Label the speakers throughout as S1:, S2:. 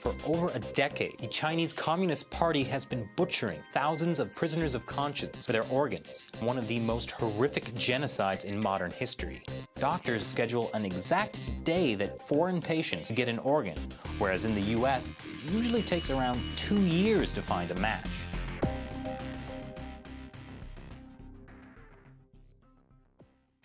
S1: For over a decade, the Chinese Communist Party has been butchering thousands of prisoners of conscience for their organs, one of the most horrific genocides in modern history. Doctors schedule an exact day that foreign patients get an organ, whereas in the US, it usually takes around 2 years to find a match.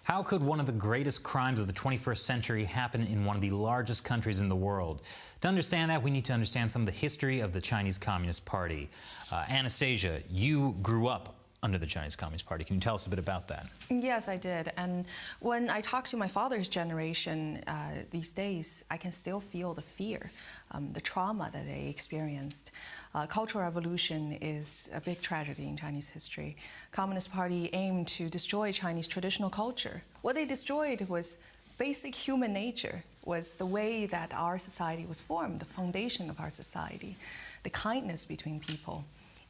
S1: How could one of the greatest crimes of the 21st century happen in one of the largest countries in the world? To understand that, we need to understand some of the history of the Chinese Communist Party. Anastasia, you grew up under the Chinese Communist Party. Can you tell us a bit about that?
S2: Yes, I did. And when I talk to my father's generation these days, I can still feel the fear, the trauma that they experienced. Cultural Revolution is a big tragedy in Chinese history. Communist Party aimed to destroy Chinese traditional culture. What they destroyed was basic human nature, was the way that our society was formed, the foundation of our society, the kindness between people.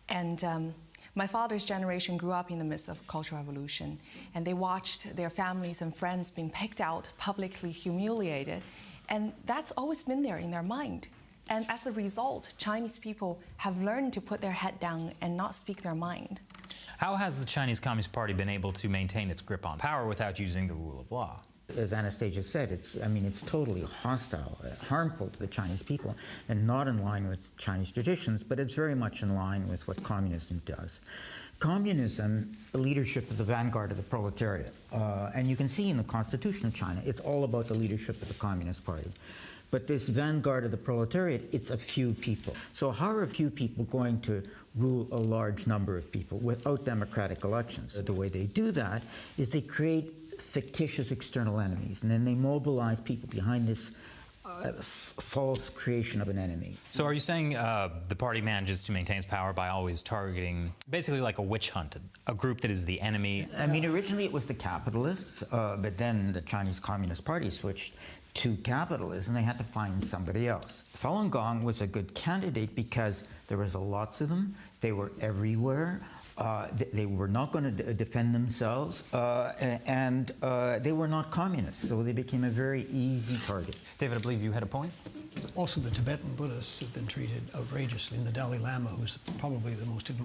S2: And my father's generation grew up in the midst of Cultural Revolution, and they watched their families and friends being picked out, publicly humiliated, and that's always been there in their mind. And as a result, Chinese people have learned to put their head down and not speak their mind.
S1: How has the Chinese Communist Party been able to maintain its grip on power without using the rule of law?
S3: As Anastasia said, it's totally hostile, harmful to the Chinese people, and not in line with Chinese traditions, but it's very much in line with what communism does. Communism, the leadership is the vanguard of the proletariat, and you can see in the Constitution of China, it's all about the leadership of the Communist Party. But this vanguard of the proletariat, it's a few people. So how are a few people going to rule a large number of people without democratic elections? The way they do that is they create fictitious external enemies, and then they mobilize people behind this false creation of an enemy.
S1: So are you saying the party manages to maintain its power by always targeting, basically like a witch hunt, a group that is the enemy?
S3: I mean, originally it was the capitalists, but then the Chinese Communist Party switched to capitalism, and they had to find somebody else. Falun Gong was a good candidate because there was lots of them, they were everywhere. They were not going to defend themselves, and they were not communists, so they became a very easy target.
S1: David, I believe you had a point?
S4: Also, the Tibetan Buddhists have been treated outrageously, and the Dalai Lama, who's probably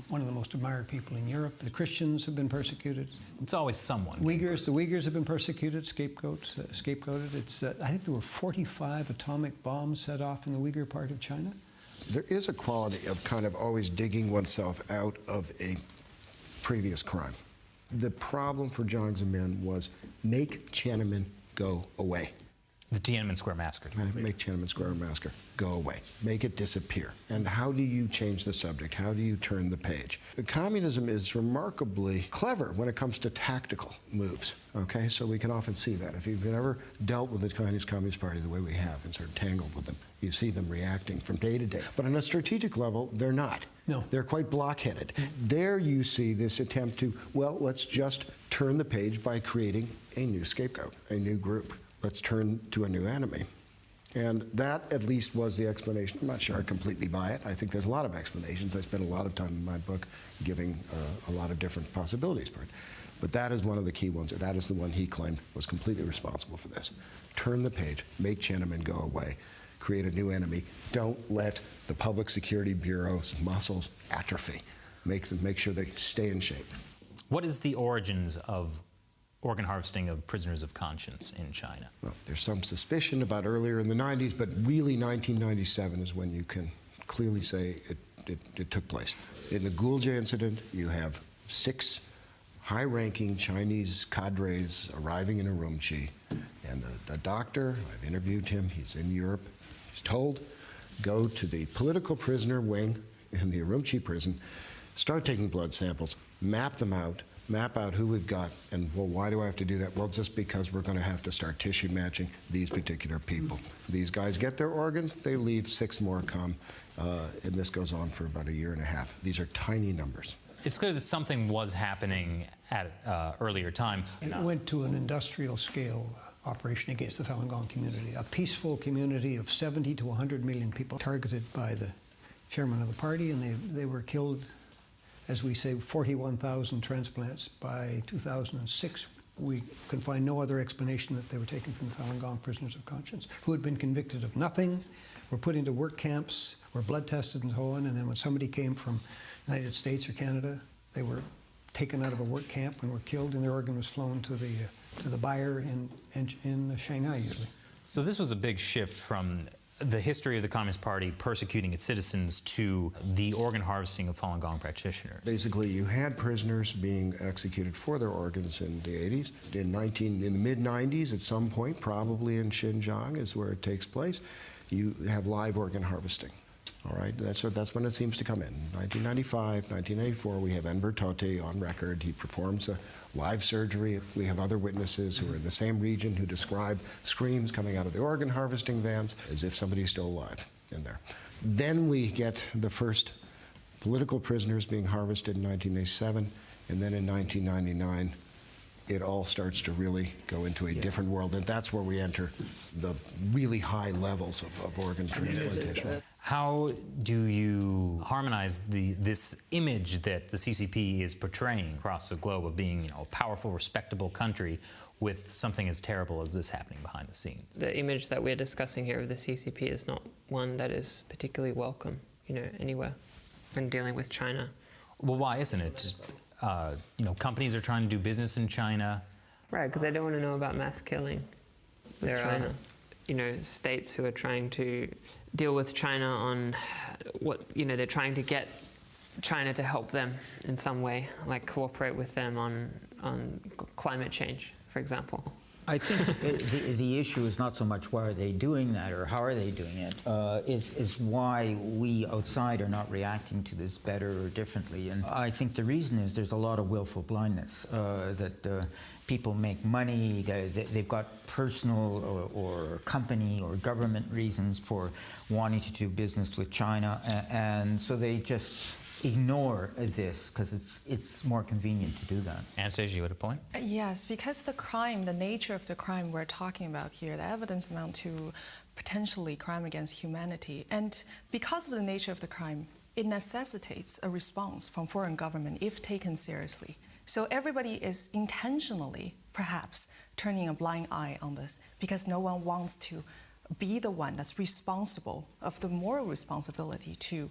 S4: one of the most admired people in Europe. The Christians have been persecuted.
S1: It's always someone.
S4: The Uyghurs have been persecuted, scapegoated. I think there were 45 atomic bombs set off in the Uyghur part of China.
S5: There is a quality of kind of always digging oneself out of a previous crime. The problem for Jiang Zemin was make Tiananmen go away.
S1: The Tiananmen Square Massacre.
S5: Make Tiananmen Square Massacre go away. Make it disappear. And how do you change the subject? How do you turn the page? Communism is remarkably clever when it comes to tactical moves, okay? So we can often see that. If you've ever dealt with the Chinese Communist Party the way we have and sort of tangled with them, you see them reacting from day to day. But on a strategic level, they're not.
S4: No.
S5: They're quite blockheaded. There you see this attempt to, well, let's just turn the page by creating a new scapegoat, a new group. Let's turn to a new enemy. And that, at least, was the explanation. I'm not sure I completely buy it. I think there's a lot of explanations. I spent a lot of time in my book giving a lot of different possibilities for it. But that is one of the key ones. That is the one he claimed was completely responsible for this. Turn the page, make Tiananmen go away, create a new enemy. Don't let the Public Security Bureau's muscles atrophy. Make sure they stay in shape.
S1: What is the origins of organ harvesting of prisoners of conscience in China?
S5: Well, there's some suspicion about earlier in the 90s, but really 1997 is when you can clearly say it took place. In the Gulje incident, you have 6 high-ranking Chinese cadres arriving in Urumqi, and a doctor, I've interviewed him, he's in Europe, he's told, go to the political prisoner wing in the Urumqi prison, start taking blood samples, map them out, map out who we've got, and well, why do I have to do that? Well, just because we're going to have to start tissue matching these particular people. These guys get their organs, they leave, 6 more come, and this goes on for about 1.5 years. These are tiny numbers.
S1: It's clear that something was happening at earlier time.
S4: And it went to an industrial scale operation against the Falun Gong community, a peaceful community of 70 to 100 million people targeted by the chairman of the party, and they were killed, as we say, 41,000 transplants by 2006. We can find no other explanation that they were taken from Falun Gong prisoners of conscience who had been convicted of nothing, were put into work camps, were blood tested and so on, and then when somebody came from the United States or Canada, they were taken out of a work camp and were killed, and their organ was flown to the buyer in Shanghai usually.
S1: So this was a big shift from the history of the Communist Party persecuting its citizens to the organ harvesting of Falun Gong practitioners.
S5: Basically, you had prisoners being executed for their organs in the 80s. In the mid-90s, at some point, probably in Xinjiang is where it takes place, you have live organ harvesting. All right, that's when it seems to come in. 1995, 1994, we have Enver Tohti on record. He performs a live surgery. We have other witnesses who are in the same region who describe screams coming out of the organ harvesting vans as if somebody's still alive in there. Then we get the first political prisoners being harvested in 1987, and then in 1999, it all starts to really go into a different world, and that's where we enter the really high levels of organ transplantation.
S1: How do you harmonize this image that the CCP is portraying across the globe of being, a powerful, respectable country with something as terrible as this happening behind the scenes?
S6: The image that we're discussing here of the CCP is not one that is particularly welcome, anywhere when dealing with China.
S1: Well, why isn't it? Just, companies are trying to do business in China.
S6: Right, because they don't want to know about mass killing. There are, states who are trying to deal with China on what, they're trying to get China to help them in some way, like cooperate with them on climate change, for example.
S3: I think the issue is not so much why are they doing that or how are they doing it, is why we outside are not reacting to this better or differently. And I think the reason is there's a lot of willful blindness, that people make money, they've got personal or company or government reasons for wanting to do business with China, and so they just ignore this because it's more convenient to do that.
S1: Anastasia, you had a point?
S2: Yes, because the nature of the crime we're talking about here, the evidence amount to potentially crime against humanity. And because of the nature of the crime, it necessitates a response from foreign government if taken seriously. So everybody is intentionally, perhaps, turning a blind eye on this because no one wants to be the one that's responsible of the moral responsibility to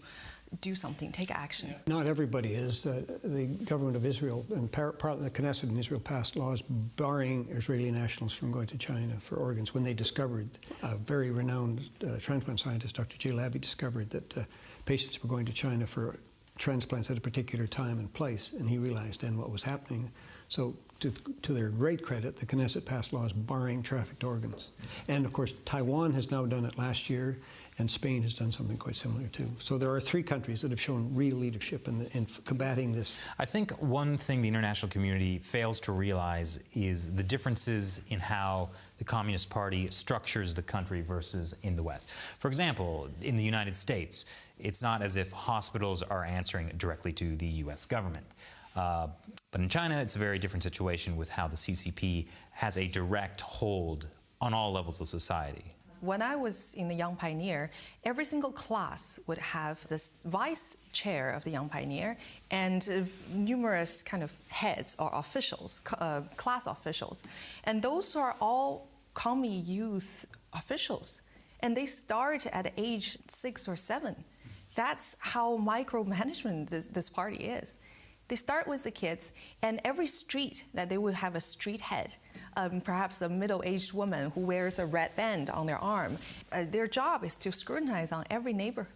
S2: do something, take action.
S4: Not everybody is. The government of Israel and partly the Knesset in Israel passed laws barring Israeli nationals from going to China for organs when they discovered, a very renowned transplant scientist, Dr. J. Labby, discovered that patients were going to China for transplants at a particular time and place, and he realized then what was happening. So to their great credit, the Knesset passed laws barring trafficked organs. And of course, Taiwan has now done it last year, and Spain has done something quite similar too. So there are 3 countries that have shown real leadership in combating this.
S1: I think one thing the international community fails to realize is the differences in how the Communist Party structures the country versus in the West. For example, in the United States, it's not as if hospitals are answering directly to the US government. But in China, it's a very different situation with how the CCP has a direct hold on all levels of society.
S2: When I was in the Young Pioneer, every single class would have this vice chair of the Young Pioneer and numerous kind of heads or officials, class officials. And those are all commie youth officials. And they start at age 6 or 7. That's how micromanagement this party is. They start with the kids, and every street that they will have a street head, perhaps a middle-aged woman who wears a red band on their arm. Their job is to scrutinize on every neighbor.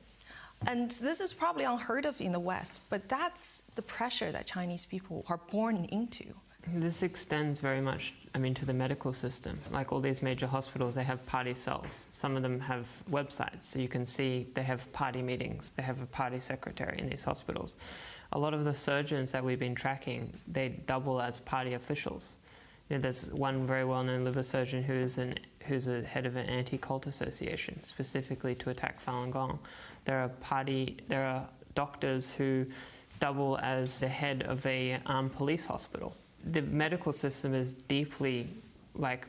S2: And this is probably unheard of in the West, but that's the pressure that Chinese people are born into.
S6: This extends very much, to the medical system. Like all these major hospitals, they have party cells. Some of them have websites, so you can see they have party meetings. They have a party secretary in these hospitals. A lot of the surgeons that we've been tracking, they double as party officials. There's one very well-known liver surgeon who's a head of an anti-cult association, specifically to attack Falun Gong. There are doctors who double as the head of a police hospital. The medical system is deeply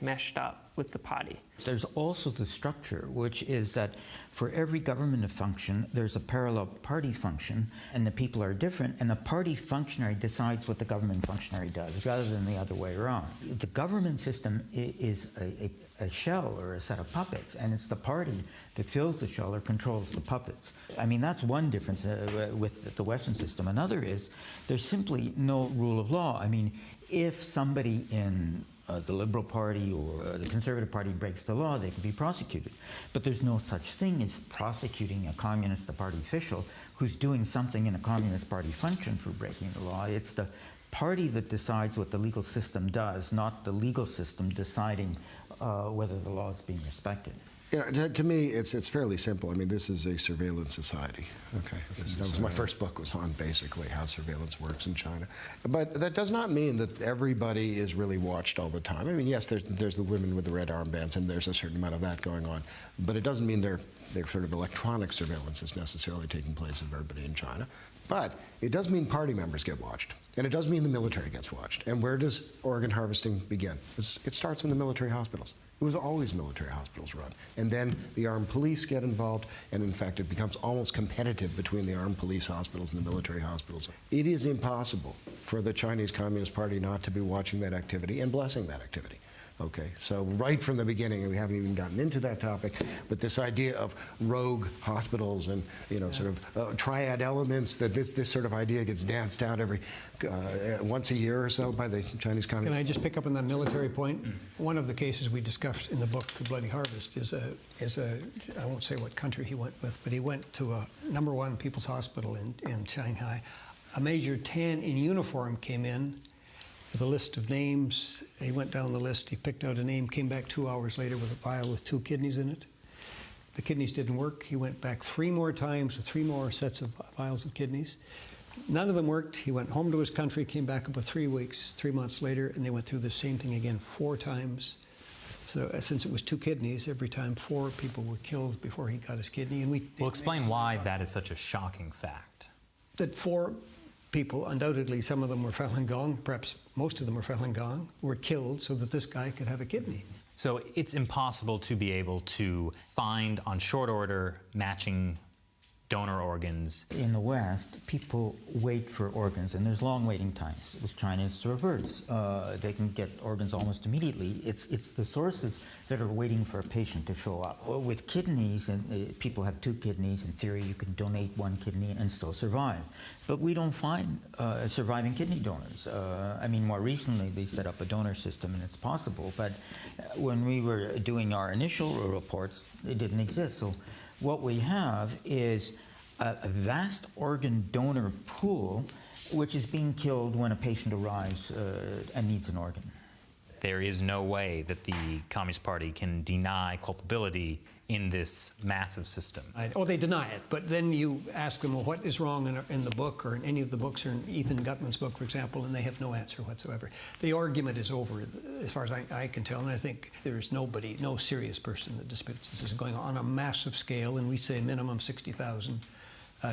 S6: meshed up with the party.
S3: There's also the structure, which is that for every government to function, there's a parallel party function, and the people are different, and the party functionary decides what the government functionary does, rather than the other way around. The government system is a shell or a set of puppets, and it's the party that fills the shell or controls the puppets. I mean, that's one difference with the Western system. Another is there's simply no rule of law. I mean, if somebody in the Liberal Party or the Conservative Party breaks the law, they can be prosecuted. But there's no such thing as prosecuting a Communist Party official who's doing something in a Communist Party function for breaking the law. It's the party that decides what the legal system does, not the legal system deciding whether the law is being respected.
S5: Yeah, to me, it's fairly simple. I mean, this is a surveillance society. Okay, that was my first book, was on basically how surveillance works in China. But that does not mean that everybody is really watched all the time. I mean, yes, there's the women with the red armbands, and there's a certain amount of that going on. But it doesn't mean their sort of electronic surveillance is necessarily taking place of everybody in China. But it does mean party members get watched, and it does mean the military gets watched. And where does organ harvesting begin? It starts in the military hospitals. It was always military hospitals run. And then the armed police get involved, and in fact it becomes almost competitive between the armed police hospitals and the military hospitals. It is impossible for the Chinese Communist Party not to be watching that activity and blessing that activity. Okay, so right from the beginning, and we haven't even gotten into that topic, but this idea of rogue hospitals and, you know, sort of triad elements, that this sort of idea gets danced out every once a year or so by the Chinese Communist.
S4: Can I just pick up on that military point? One of the cases we discussed in the book, The Bloody Harvest, is a I won't say what country he went with, but he went to a #1 People's Hospital in Shanghai. A Major 10 in uniform came in with a list of names. He went down the list, he picked out a name, came back 2 hours later with a vial with 2 kidneys in it. The kidneys didn't work. He went back 3 more times with 3 more sets of vials of kidneys. None of them worked. He went home to his country, came back about 3 months later, and they went through the same thing again 4 times. So since it was 2 kidneys, every time 4 people were killed before he got his kidney. And
S1: Well, explain why that is such a shocking fact.
S4: That 4 people, undoubtedly some of them were Falun Gong, perhaps most of them were Falun Gong, were killed so that this guy could have a kidney.
S1: So it's impossible to be able to find on short order matching donor organs.
S3: In the West, people wait for organs, and there's long waiting times. With China, it's the reverse. They can get organs almost immediately. It's the sources that are waiting for a patient to show up. Well, with kidneys, and people have 2 kidneys. In theory, you can donate 1 kidney and still survive. But we don't find surviving kidney donors. I mean, more recently, they set up a donor system, and it's possible. But when we were doing our initial reports, it didn't exist. So what we have is a vast organ donor pool, which is being killed when a patient arrives and needs an organ.
S1: There is no way that the Communist Party can deny culpability in this massive system.
S4: They deny it, but then you ask them, well, what is wrong in the book, or in any of the books, or in Ethan Gutman's book, for example, and they have no answer whatsoever. The argument is over, as far as I can tell, and I think there is no serious person that disputes this is going on a massive scale, and we say minimum 60,000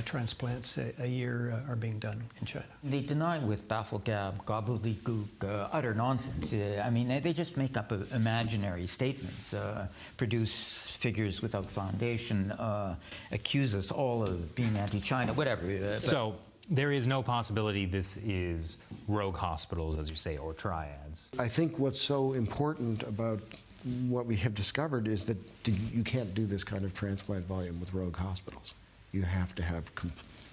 S4: transplants a year are being done in China.
S3: They deny with baffle-gab, gobbledygook, utter nonsense. I mean, they just make up imaginary statements, produce figures without foundation, accuse us all of being anti-China, whatever.
S1: So there is no possibility this is rogue hospitals, as you say, or triads.
S5: I think what's so important about what we have discovered is that you can't do this kind of transplant volume with rogue hospitals. You have to have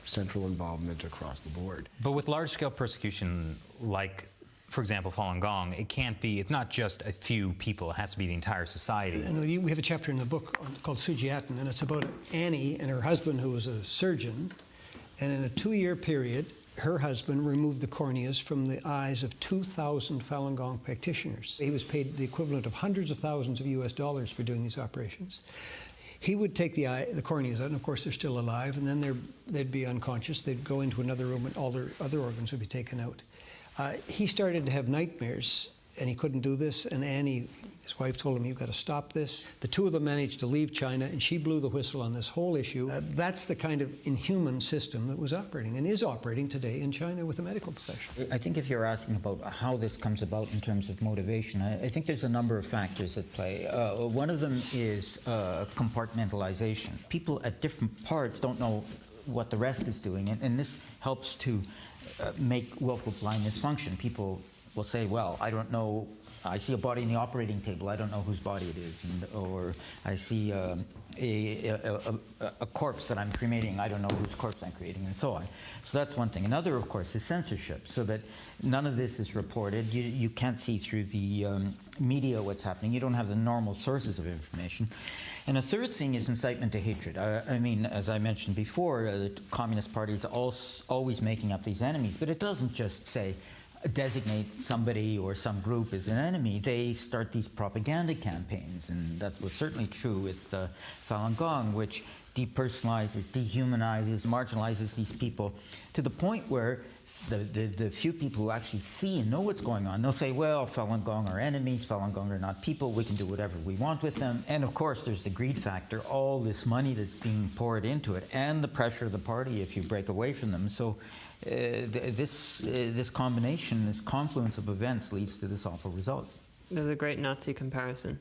S5: central involvement across the board.
S1: But with large-scale persecution, like, for example, Falun Gong, it's not just a few people, it has to be the entire society.
S4: And we have a chapter in the book called Sujiatan, and it's about Annie and her husband, who was a surgeon, and in a 2-year period, her husband removed the corneas from the eyes of 2,000 Falun Gong practitioners. He was paid the equivalent of hundreds of thousands of US dollars for doing these operations. He would take the corneas out, and of course they're still alive, and then they'd be unconscious. They'd go into another room, and all their other organs would be taken out. He started to have nightmares and he couldn't do this, and Annie, his wife, told him, you've got to stop this. The two of them managed to leave China, and she blew the whistle on this whole issue. That's the kind of inhuman system that was operating and is operating today in China with the medical profession.
S3: I think if you're asking about how this comes about in terms of motivation, I think there's a number of factors at play. One of them is compartmentalization. People at different parts don't know what the rest is doing, and this helps to make willful blindness function. People will say, well, I don't know, I see a body in the operating table, I don't know whose body it is, or I see a corpse that I'm cremating, I don't know whose corpse I'm creating, and so on. So that's one thing. Another, of course, is censorship, so that none of this is reported. You can't see through the media what's happening. You don't have the normal sources of information. And a third thing is incitement to hatred. I mean, as I mentioned before, the Communist Party is always making up these enemies, but it doesn't just say, designate somebody or some group as an enemy. They start these propaganda campaigns, and that was certainly true with Falun Gong, which depersonalizes, dehumanizes, marginalizes these people to the point where the few people who actually see and know what's going on, they'll say, well, Falun Gong are enemies, Falun Gong are not people, we can do whatever we want with them. And of course, there's the greed factor, all this money that's being poured into it, and the pressure of the party if you break away from them. So this combination, this confluence of events leads to this awful result.
S6: There's a great Nazi comparison.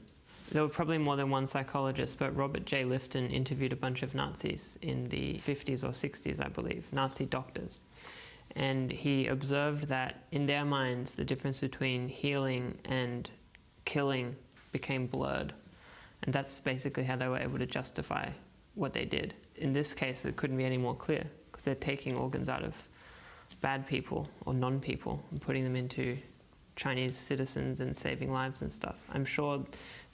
S6: There were probably more than one psychologist, but Robert J. Lifton interviewed a bunch of Nazis in the 50s or 60s, I believe, Nazi doctors. And he observed that in their minds, the difference between healing and killing became blurred. And that's basically how they were able to justify what they did. In this case, it couldn't be any more clear, because they're taking organs out of bad people or non-people and putting them into Chinese citizens and saving lives and stuff. I'm sure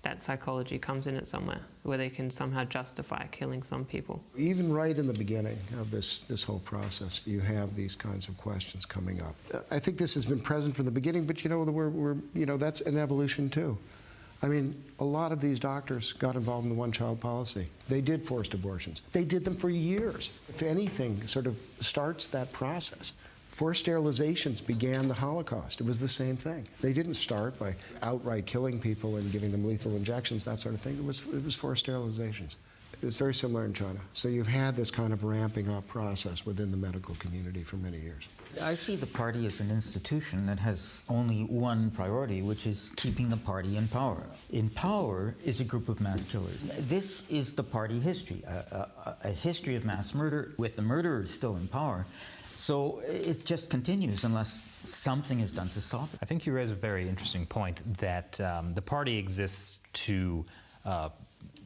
S6: that psychology comes in it somewhere, where they can somehow justify killing some people.
S5: Even right in the beginning of this whole process, you have these kinds of questions coming up. I think this has been present from the beginning, but you know, that's an evolution too. I mean, a lot of these doctors got involved in the one-child policy. They did forced abortions. They did them for years. If anything sort of starts that process, forced sterilizations began the Holocaust. It was the same thing. They didn't start by outright killing people and giving them lethal injections, that sort of thing. It was forced sterilizations. It's very similar in China. So you've had this kind of ramping up process within the medical community for many years.
S3: I see the party as an institution that has only one priority, which is keeping the party in power. In power is a group of mass killers. This is the party history, a history of mass murder with the murderers still in power. So it just continues unless something is done to stop it.
S1: I think you raise a very interesting point that the party exists to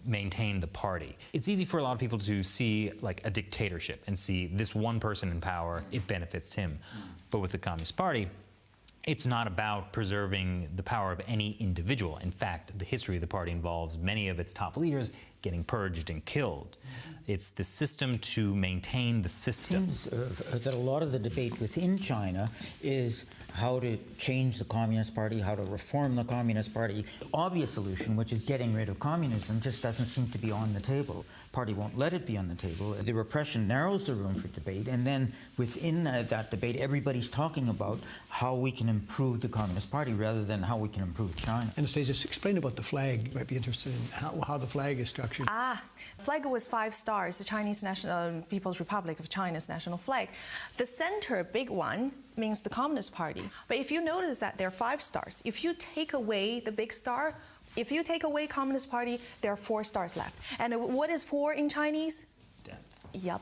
S1: maintain the party. It's easy for a lot of people to see like a dictatorship and see this one person in power, it benefits him. But with the Communist Party, it's not about preserving the power of any individual. In fact, the history of the party involves many of its top leaders getting purged and killed. It's the system to maintain the system.
S3: It seems that a lot of the debate within China is how to change the Communist Party, how to reform the Communist Party. The obvious solution, which is getting rid of communism, just doesn't seem to be on the table. The party won't let it be on the table. The repression narrows the room for debate, and then within that debate, everybody's talking about how we can improve the Communist Party rather than how we can improve China.
S4: Anastasia, just explain about the flag. You might be interested in how the flag is structured.
S2: The flag was 5 stars, the Chinese National People's Republic of China's national flag. The center, big one, means the Communist Party. But if you notice that there are 5 stars, if you take away the big star, if you take away Communist Party, there are 4 stars left. And what is 4 in Chinese?
S1: Death.
S2: Yep.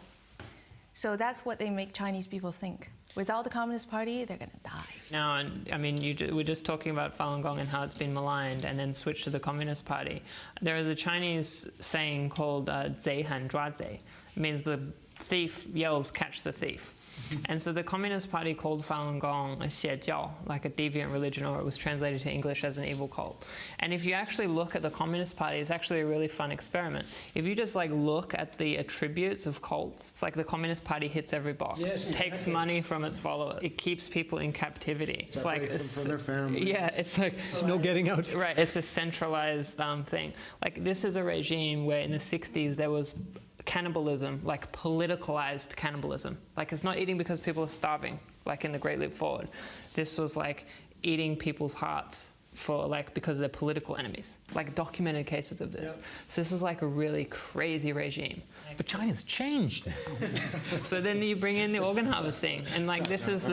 S2: So that's what they make Chinese people think. Without the Communist Party, they're going to die.
S6: No, and I mean, we're just talking about Falun Gong and how it's been maligned, and then switch to the Communist Party. There is a Chinese saying called "zei han zhua zei." It means the thief yells, "Catch the thief." And so the Communist Party called Falun Gong a xie jiao, like a deviant religion, or it was translated to English as an evil cult. And if you actually look at the Communist Party, it's actually a really fun experiment. If you just like look at the attributes of cults, it's like the Communist Party hits every box.
S4: Yes,
S6: it takes money from its followers. It keeps people in captivity. It's like
S5: Separates them from their families.
S6: Yeah, it's like
S4: No getting out.
S6: right. It's a centralized thing. Like this is a regime where in the 60s there was cannibalism, like politicalized cannibalism. Like it's not eating because people are starving, like in the Great Leap Forward. This was like eating people's hearts for like because they're political enemies, like documented cases of this. So this is like a really crazy regime.
S1: But China's changed now.
S6: So then you bring in the organ harvesting, and like this is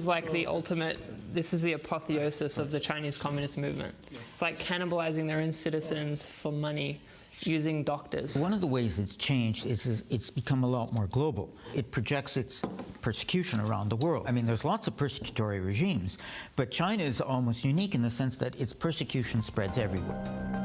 S6: like the ultimate. This is the apotheosis of the Chinese Communist movement. It's like cannibalizing their own citizens for money, using doctors.
S3: One of the ways it's changed is it's become a lot more global. It projects its persecution around the world. I mean, there's lots of persecutory regimes, but China is almost unique in the sense that its persecution spreads everywhere.